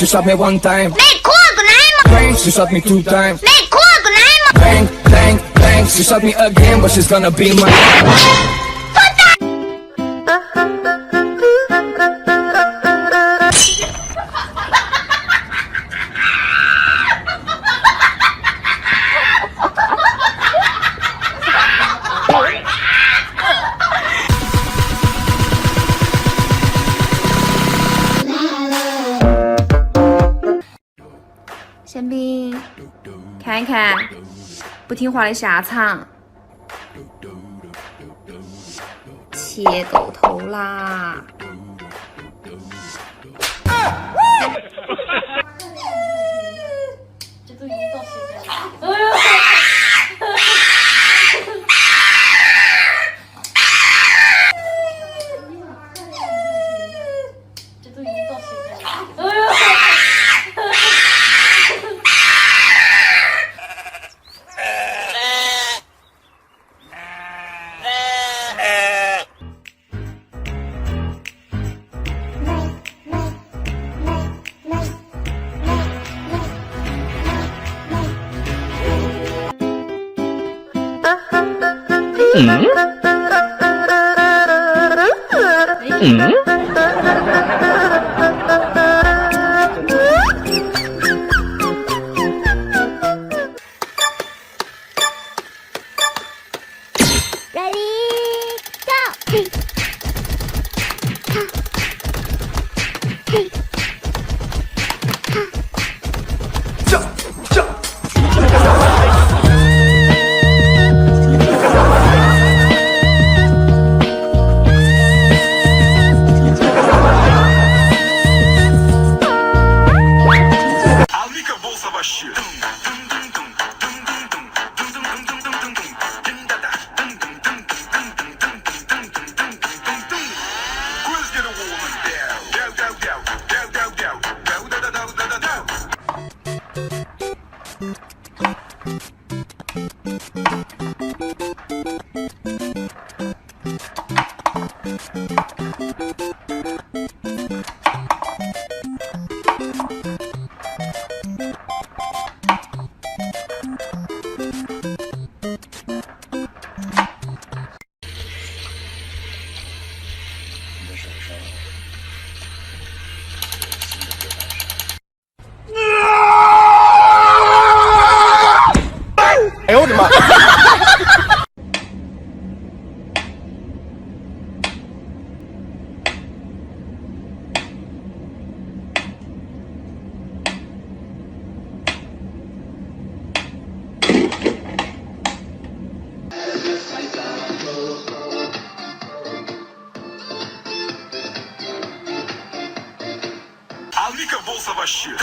She shot me one time. 你哭个来嘛！ Bang, she shot me two times. 你哭个来嘛！ Bang, bang, bang, she shot me again, but she's gonna be mine. 宪兵，看一看不听话的下场，切狗头啦！这都已经到时间了。这都已经到时间了。哎呦我的妈！Alnika bolsa başı.